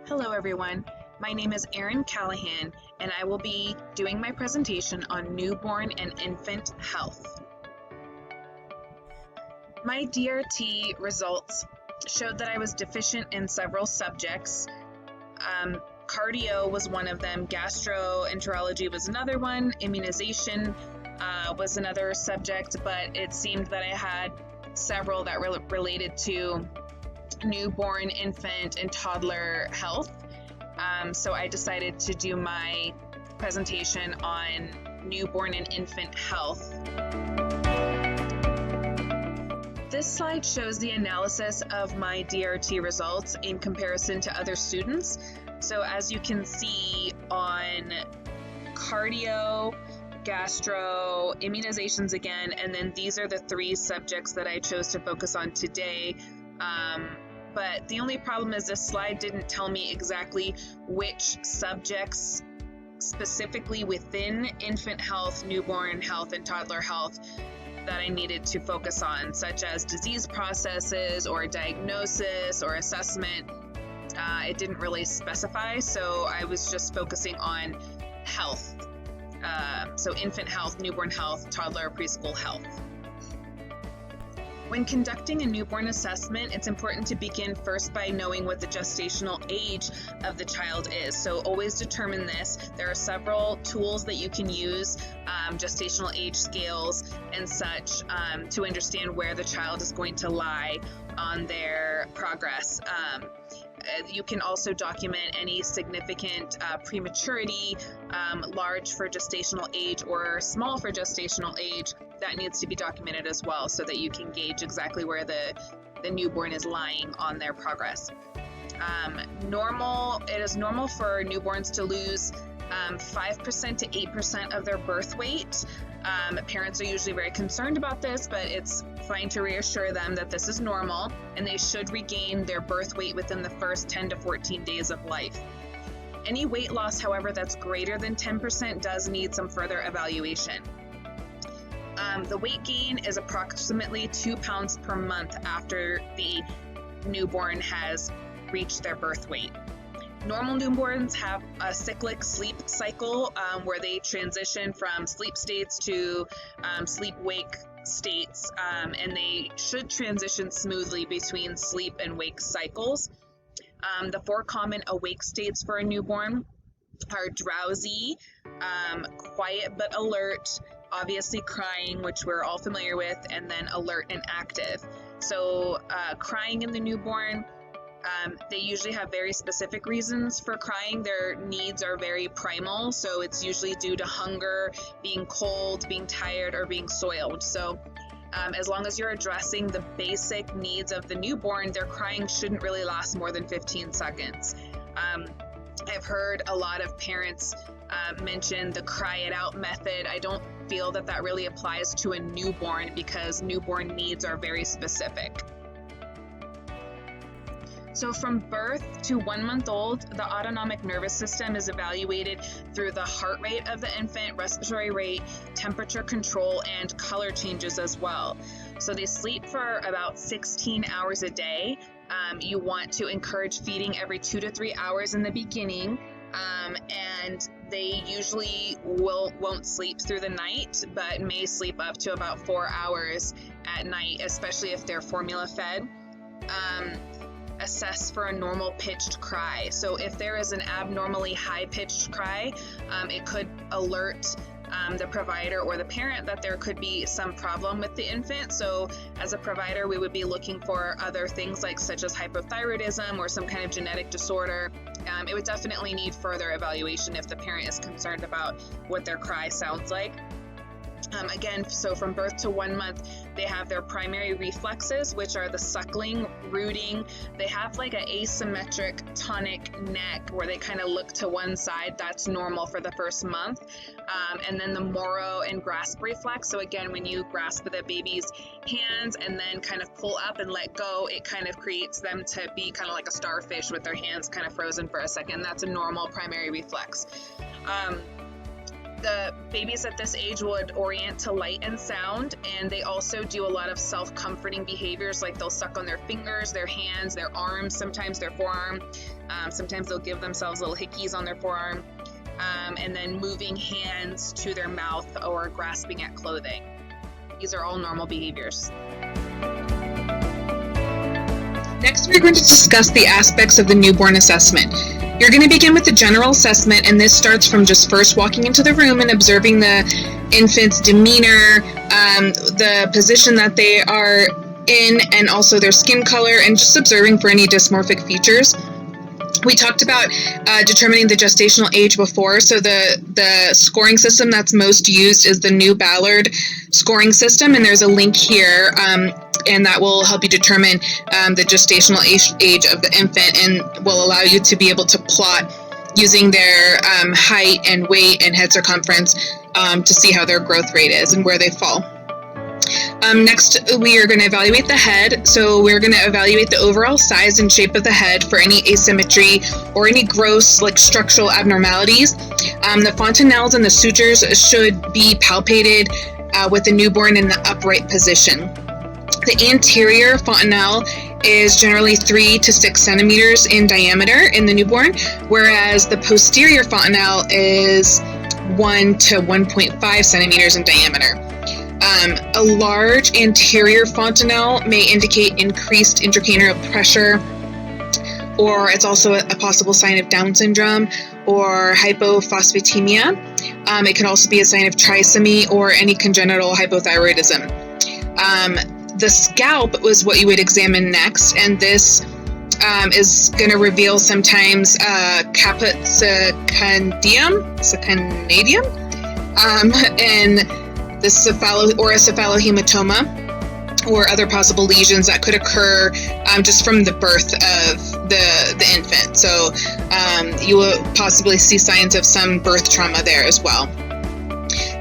Hello everyone, my name is Erin Callahan and I will be doing my presentation on newborn and infant health. My DRT results showed that I was deficient in several subjects. Cardio was one of them, gastroenterology was another one, immunization was another subject, but it seemed that I had several that related to newborn, infant, and toddler health. So I decided to do my presentation on newborn and infant health. This slide shows the analysis of my DRT results in comparison to other students. So as you can see on cardio, gastro, immunizations again, and then these are the three subjects that I chose to focus on today. But the only problem is this slide didn't tell me exactly which subjects specifically within infant health, newborn health, and toddler health that I needed to focus on, such as disease processes or diagnosis or assessment. It didn't really specify, so I was just focusing on health. So infant health, newborn health, toddler, preschool health. When conducting a newborn assessment, it's important to begin first by knowing what the gestational age of the child is. So always determine this. There are several tools that you can use, gestational age scales and such, to understand where the child is going to lie on their progress. You can also document any significant prematurity, large for gestational age or small for gestational age. That needs to be documented as well so that you can gauge exactly where the newborn is lying on their progress. It is normal for newborns to lose 5% to 8% of their birth weight. Parents are usually very concerned about this, but it's fine to reassure them that this is normal and they should regain their birth weight within the first 10 to 14 days of life. Any weight loss, however, that's greater than 10% does need some further evaluation. The weight gain is approximately 2 pounds per month after the newborn has reached their birth weight. Normal newborns have a cyclic sleep cycle where they transition from sleep states to sleep-wake states, and they should transition smoothly between sleep and wake cycles. The 4 common awake states for a newborn are drowsy, quiet but alert, obviously crying, which we're all familiar with, and then alert and active. So crying in the newborn, they usually have very specific reasons for crying. Their needs are very primal, so it's usually due to hunger, being cold, being tired, or being soiled. So as long as you're addressing the basic needs of the newborn, their crying shouldn't really last more than 15 seconds. I've heard a lot of parents mention the cry it out method. I don't feel that that really applies to a newborn because newborn needs are very specific. So from birth to 1 month old, the autonomic nervous system is evaluated through the heart rate of the infant, respiratory rate, temperature control, and color changes as well. So they sleep for about 16 hours a day. You want to encourage feeding every 2 to 3 hours in the beginning, and they usually won't sleep through the night, but may sleep up to about 4 hours at night, especially if they're formula fed. Assess for a normal pitched cry. So if there is an abnormally high pitched cry, it could alert the provider or the parent that there could be some problem with the infant. So as a provider, we would be looking for other things such as hypothyroidism or some kind of genetic disorder. It would definitely need further evaluation if the parent is concerned about what their cry sounds like. Again, so from birth to 1 month, they have their primary reflexes, which are the suckling, rooting. They have like an asymmetric tonic neck where they kind of look to one side. That's normal for the first month. And then the Moro and grasp reflex. So again, when you grasp the baby's hands and then kind of pull up and let go, it kind of creates them to be kind of like a starfish with their hands kind of frozen for a second. That's a normal primary reflex. The babies at this age would orient to light and sound, and they also do a lot of self-comforting behaviors, like they'll suck on their fingers, their hands, their arms, sometimes their forearm. Sometimes they'll give themselves little hickeys on their forearm, and then moving hands to their mouth or grasping at clothing. These are all normal behaviors. Next, we're going to discuss the aspects of the newborn assessment. You're going to begin with the general assessment, and this starts from just first walking into the room and observing the infant's demeanor, the position that they are in, and also their skin color, and just observing for any dysmorphic features. We talked about determining the gestational age before, so the scoring system that's most used is the New Ballard scoring system, and there's a link here, and that will help you determine the gestational age of the infant, and will allow you to be able to plot using their height and weight and head circumference to see how their growth rate is and where they fall. Next, we are going to evaluate the head. So we're going to evaluate the overall size and shape of the head for any asymmetry or any gross structural abnormalities. The fontanelles and the sutures should be palpated with the newborn in the upright position. The anterior fontanelle is generally 3 to 6 centimeters in diameter in the newborn, whereas the posterior fontanelle is 1 to 1.5 centimeters in diameter. A large anterior fontanelle may indicate increased intracranial pressure, or it's also a possible sign of Down syndrome or hypophosphatemia. It can also be a sign of trisomy or any congenital hypothyroidism. The scalp was what you would examine next, and this is going to reveal sometimes caput secundum, and the cephalohematoma, or other possible lesions that could occur just from the birth of the infant. So you will possibly see signs of some birth trauma there as well.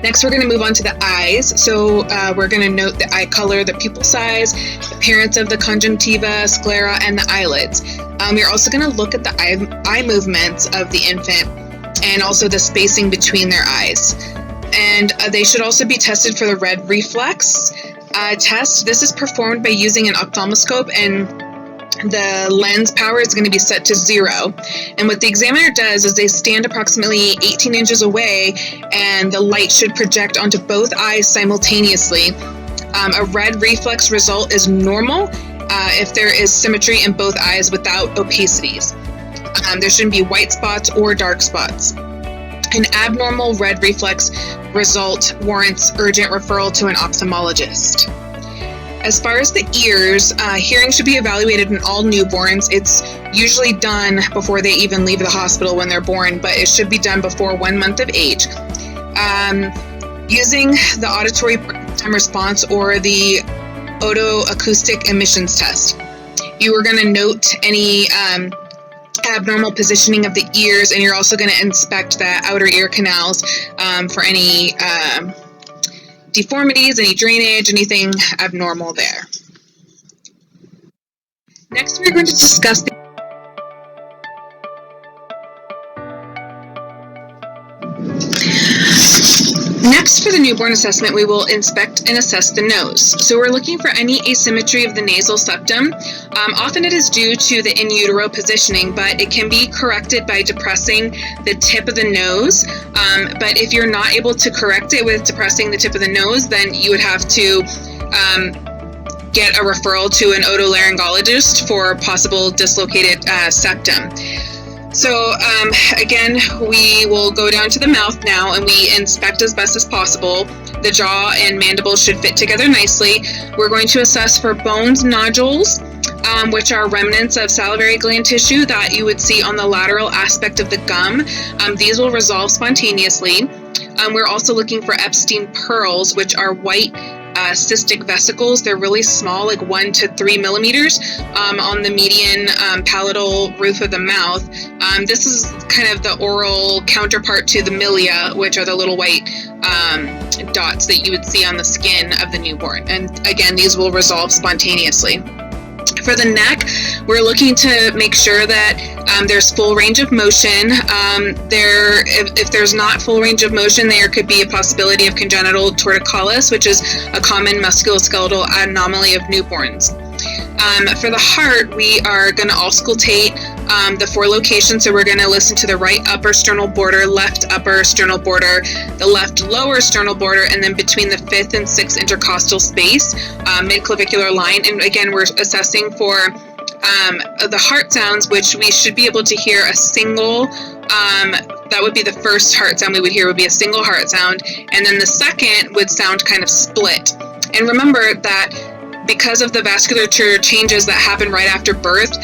Next, we're going to move on to the eyes. So we're going to note the eye color, the pupil size, the appearance of the conjunctiva, sclera, and the eyelids. We're also going to look at the eye movements of the infant and also the spacing between their eyes. And they should also be tested for the red reflex test. This is performed by using an ophthalmoscope, and the lens power is going to be set to 0. And what the examiner does is they stand approximately 18 inches away, and the light should project onto both eyes simultaneously. A red reflex result is normal if there is symmetry in both eyes without opacities. There shouldn't be white spots or dark spots. An abnormal red reflex result warrants urgent referral to an ophthalmologist. As far as the ears, hearing should be evaluated in all newborns. It's usually done before they even leave the hospital when they're born, but it should be done before 1 month of age. Using the auditory time response or the otoacoustic emissions test. You are going to note any abnormal positioning of the ears, and you're also going to inspect the outer ear canals for any deformities, any drainage, anything abnormal there. Next, we're going to discuss the Next, for the newborn assessment, we will inspect and assess the nose. So we're looking for any asymmetry of the nasal septum. Often it is due to the in utero positioning, but it can be corrected by depressing the tip of the nose. But if you're not able to correct it with depressing the tip of the nose, then you would have to get a referral to an otolaryngologist for possible dislocated septum. So again, we will go down to the mouth now, and we inspect as best as possible. The jaw and mandible should fit together nicely. We're going to assess for bones nodules, which are remnants of salivary gland tissue that you would see on the lateral aspect of the gum. These will resolve spontaneously. We're also looking for Epstein pearls, which are white cystic vesicles. They're really small, like 1 to 3 millimeters on the median palatal roof of the mouth. This is kind of the oral counterpart to the milia, which are the little white dots that you would see on the skin of the newborn. And again, these will resolve spontaneously. For the neck, we're looking to make sure that there's full range of motion. If there's not full range of motion, there could be a possibility of congenital torticollis, which is a common musculoskeletal anomaly of newborns. For the heart, we are going to auscultate the 4 locations. So we're going to listen to the right upper sternal border, left upper sternal border, the left lower sternal border, and then between the 5th and 6th intercostal space, midclavicular line. And again, we're assessing for the heart sounds, which we should be able to hear a single, that would be the first heart sound we would hear, would be a single heart sound, and then the second would sound kind of split. And remember that because of the vasculature changes that happen right after birth,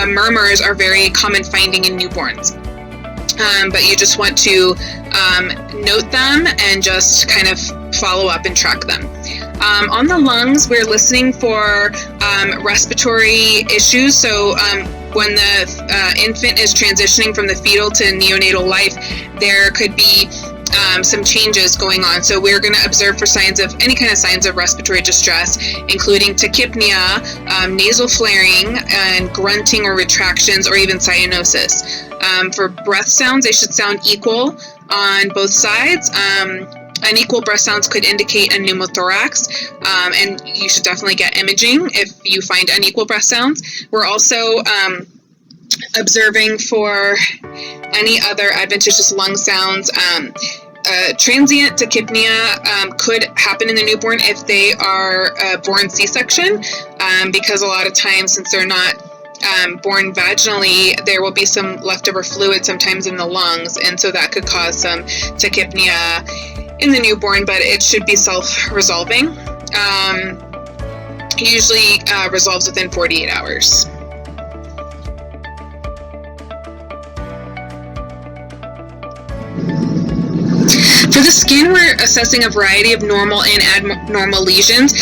murmurs are very common finding in newborns. But you just want to note them and just kind of follow up and track them. On the lungs, we're listening for respiratory issues. So when the infant is transitioning from the fetal to neonatal life, there could be some changes going on. So we're going to observe for signs of any kind of signs of respiratory distress, including tachypnea, nasal flaring, and grunting or retractions, or even cyanosis. For breath sounds, they should sound equal on both sides. Unequal breath sounds could indicate a pneumothorax, and you should definitely get imaging if you find unequal breath sounds. We're also observing for any other adventitious lung sounds. Transient tachypnea could happen in the newborn if they are born C-section, because a lot of times, since they're not born vaginally, there will be some leftover fluid sometimes in the lungs, and so that could cause some tachypnea in the newborn, but it should be self-resolving. Usually resolves within 48 hours. For the skin, we're assessing a variety of normal and abnormal lesions,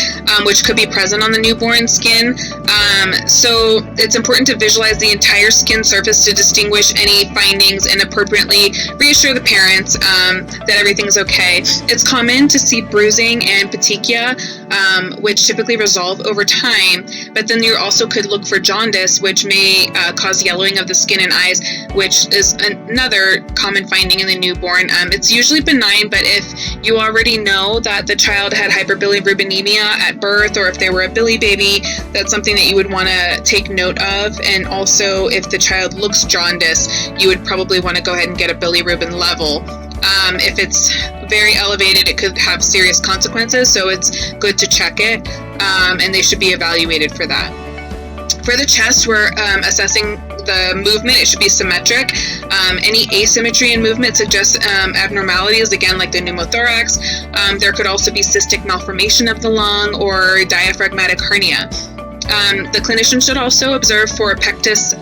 which could be present on the newborn skin. So it's important to visualize the entire skin surface to distinguish any findings and appropriately reassure the parents that everything's okay. It's common to see bruising and petechia, which typically resolve over time, but then you also could look for jaundice, which may cause yellowing of the skin and eyes, which is another common finding in the newborn. It's usually benign, but if you already know that the child had hyperbilirubinemia at birth, or if they were a Billy baby, that's something that you would want to take note of. And also, if the child looks jaundice, you would probably want to go ahead and get a bilirubin level. If it's very elevated, it could have serious consequences, so it's good to check it, and they should be evaluated for that. For the chest, we're assessing the movement. It should be symmetric. Any asymmetry in movement suggests abnormalities, again, like the pneumothorax. There could also be cystic malformation of the lung or diaphragmatic hernia. The clinician should also observe for pectus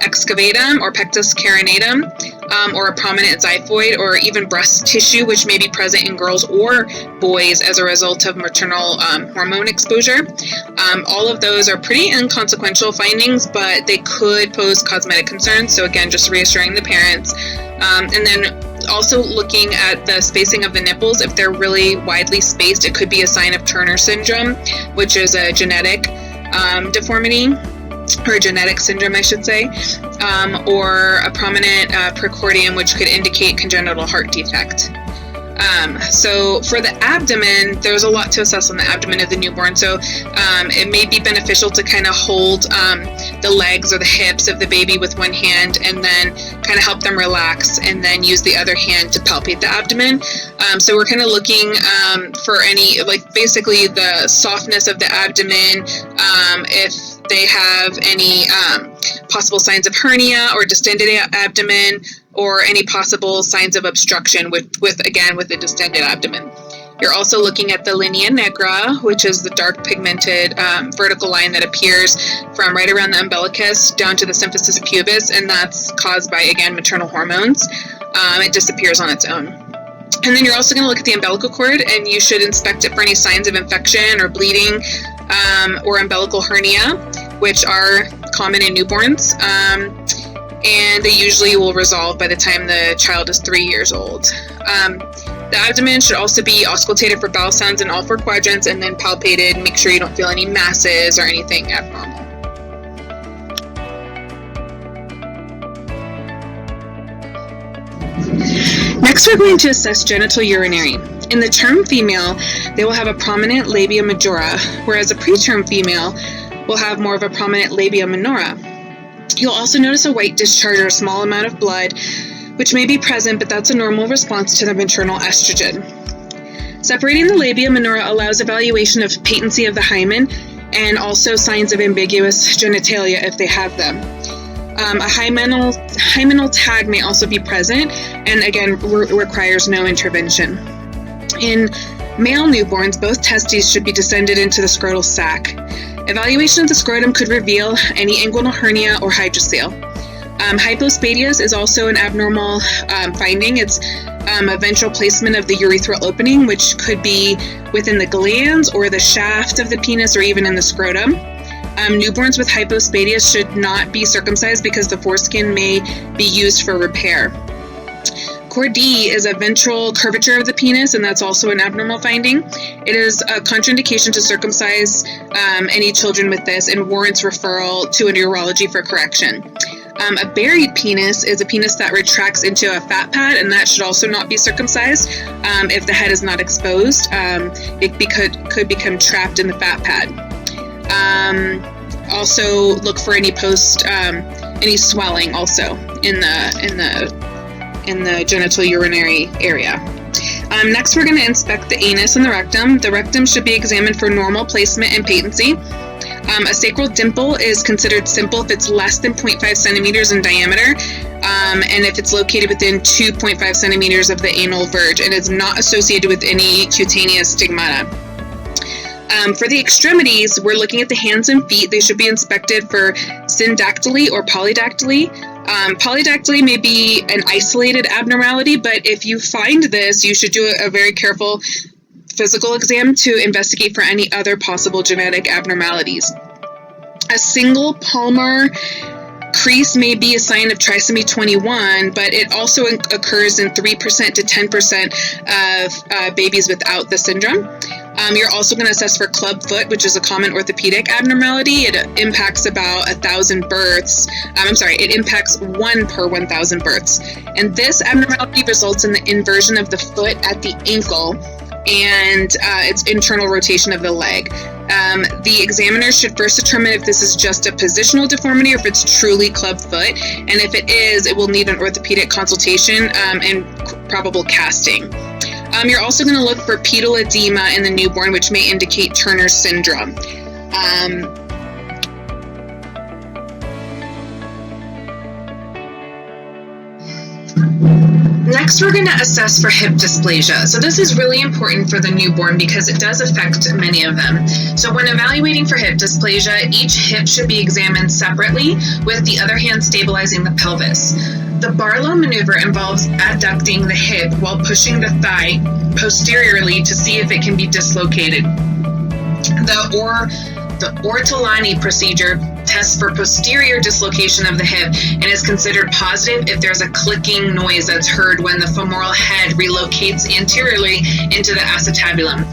excavatum or pectus carinatum, or a prominent xiphoid, or even breast tissue, which may be present in girls or boys as a result of maternal hormone exposure. All of those are pretty inconsequential findings, but they could pose cosmetic concerns. So again, just reassuring the parents. And then also looking at the spacing of the nipples. If they're really widely spaced, it could be a sign of Turner syndrome, which is a genetic deformity, or a genetic syndrome, I should say, or a prominent precordium, which could indicate congenital heart defect. So for the abdomen, there's a lot to assess on the abdomen of the newborn. So it may be beneficial to kind of hold the legs or the hips of the baby with one hand, and then kind of help them relax, and then use the other hand to palpate the abdomen. So we're kind of looking for any, like, basically the softness of the abdomen, if they have any possible signs of hernia or distended abdomen, or any possible signs of obstruction with the distended abdomen. You're also looking at the linea nigra, which is the dark pigmented vertical line that appears from right around the umbilicus down to the symphysis pubis, and that's caused by, again, maternal hormones. It disappears on its own. And then you're also going to look at the umbilical cord, and you should inspect it for any signs of infection or bleeding, or umbilical hernia, which are common in newborns. And they usually will resolve by the time the child is 3 years old. The abdomen should also be auscultated for bowel sounds in all 4 quadrants, and then palpated. Make sure you don't feel any masses or anything abnormal. Next, we're going to assess genital urinary. In the term female, they will have a prominent labia majora, whereas a preterm female will have more of a prominent labia minora. You'll also notice a white discharge or a small amount of blood, which may be present, but that's a normal response to the maternal estrogen. Separating the labia minora allows evaluation of patency of the hymen and also signs of ambiguous genitalia if they have them. A hymenal tag may also be present, and again, requires no intervention. In male newborns, both testes should be descended into the scrotal sac. Evaluation of the scrotum could reveal any inguinal hernia or hydrocele. Hypospadias is also an abnormal finding. It's a ventral placement of the urethral opening, which could be within the glands or the shaft of the penis or even in the scrotum. Newborns with hypospadias should not be circumcised because the foreskin may be used for repair. Cord D is a ventral curvature of the penis, and that's also an abnormal finding. It is a contraindication to circumcise any children with this and warrants referral to a urology for correction. A buried penis is a penis that retracts into a fat pad, and that should also not be circumcised. If the head is not exposed, it could become trapped in the fat pad. Also look for any swelling also in the genital urinary area. Next, we're going to inspect the anus and the rectum. The rectum should be examined for normal placement and patency. A sacral dimple is considered simple if it's less than 0.5 centimeters in diameter, and if it's located within 2.5 centimeters of the anal verge and is not associated with any cutaneous stigmata. For the extremities, we're looking at the hands and feet. They should be inspected for syndactyly or polydactyly. Polydactyly may be an isolated abnormality, but if you find this, you should do a very careful physical exam to investigate for any other possible genetic abnormalities. A single palmar crease may be a sign of trisomy 21, but it also occurs in 3% to 10% of babies without the syndrome. You're also going to assess for club foot, which is a common orthopedic abnormality. It impacts about 1,000 births. It impacts 1 per 1,000 births. And this abnormality results in the inversion of the foot at the ankle and its internal rotation of the leg. The examiner should first determine if this is just a positional deformity or if it's truly club foot. And if it is, it will need an orthopedic consultation and probable casting. You're also going to look for pedal edema in the newborn, which may indicate Turner syndrome. Next, we're going to assess for hip dysplasia. So this is really important for the newborn because it does affect many of them. So when evaluating for hip dysplasia, each hip should be examined separately with the other hand stabilizing the pelvis. The Barlow maneuver involves adducting the hip while pushing the thigh posteriorly to see if it can be dislocated. The Ortolani procedure tests for posterior dislocation of the hip and is considered positive if there's a clicking noise that's heard when the femoral head relocates anteriorly into the acetabulum.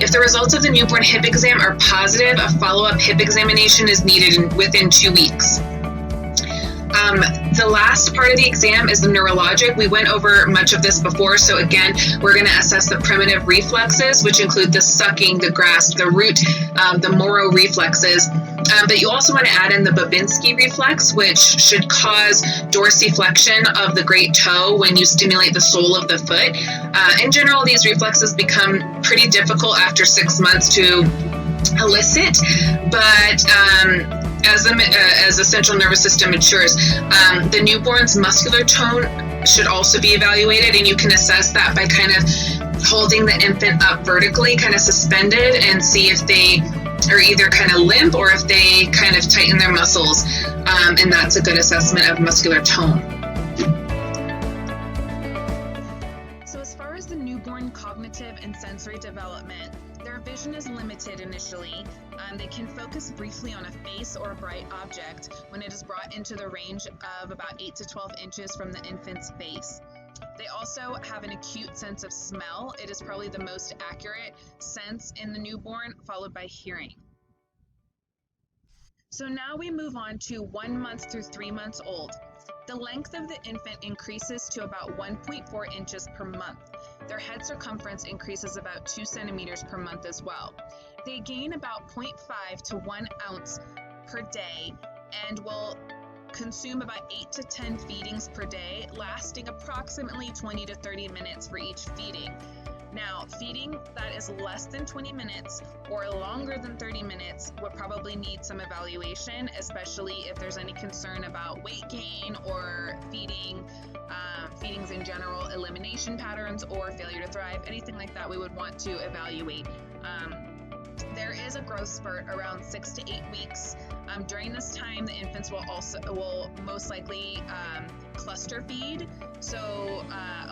If the results of the newborn hip exam are positive, a follow-up hip examination is needed within 2 weeks. The last part of the exam is the neurologic. We went over much of this before, so again, we're going to assess the primitive reflexes, which include the sucking, the grasp, the root, the Moro reflexes. But you also want to add in the Babinski reflex, which should cause dorsiflexion of the great toe when you stimulate the sole of the foot. In general, these reflexes become pretty difficult after 6 months to elicit, but as the central nervous system matures, the newborn's muscular tone should also be evaluated, and you can assess that by kind of holding the infant up vertically, kind of suspended, and see if they are either kind of limp or if they kind of tighten their muscles, and that's a good assessment of muscular tone. So as far as the newborn cognitive and sensory development, their vision is limited initially. They can focus briefly on a face or a bright object when it is brought into the range of about 8 to 12 inches from the infant's face. They also have an acute sense of smell. It is probably the most accurate sense in the newborn, followed by hearing. So now we move on to 1 month through 3 months old. The length of the infant increases to about 1.4 inches per month. Their head circumference increases about 2 centimeters per month as well. They gain about 0.5 to 1 ounce per day and will consume about 8 to 10 feedings per day, lasting approximately 20 to 30 minutes for each feeding. Now, feeding that is less than 20 minutes or longer than 30 minutes would probably need some evaluation, especially if there's any concern about weight gain or feedings in general, elimination patterns, or failure to thrive. Anything like that, we would want to evaluate. There is a growth spurt around 6 to 8 weeks. During this time, the infants will most likely cluster feed. So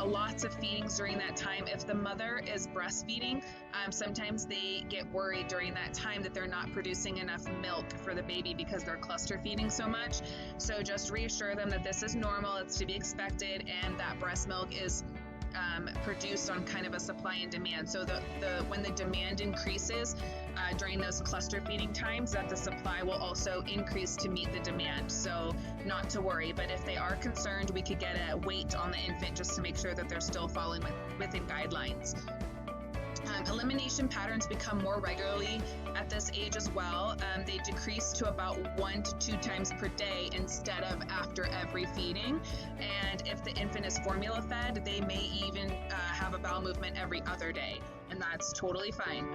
lots of feedings during that time. If the mother is breastfeeding, sometimes they get worried during that time that they're not producing enough milk for the baby because they're cluster feeding so much. So just reassure them that this is normal, it's to be expected, and that breast milk is produced on kind of a supply and demand. So when the demand increases during those cluster feeding times, that the supply will also increase to meet the demand. So not to worry, but if they are concerned, we could get a weight on the infant just to make sure that they're still following within guidelines. Elimination patterns become more regularly at this age as well. They decrease to about 1 to 2 times per day instead of after every feeding. And if the infant is formula fed, they may even have a bowel movement every other day, and that's totally fine.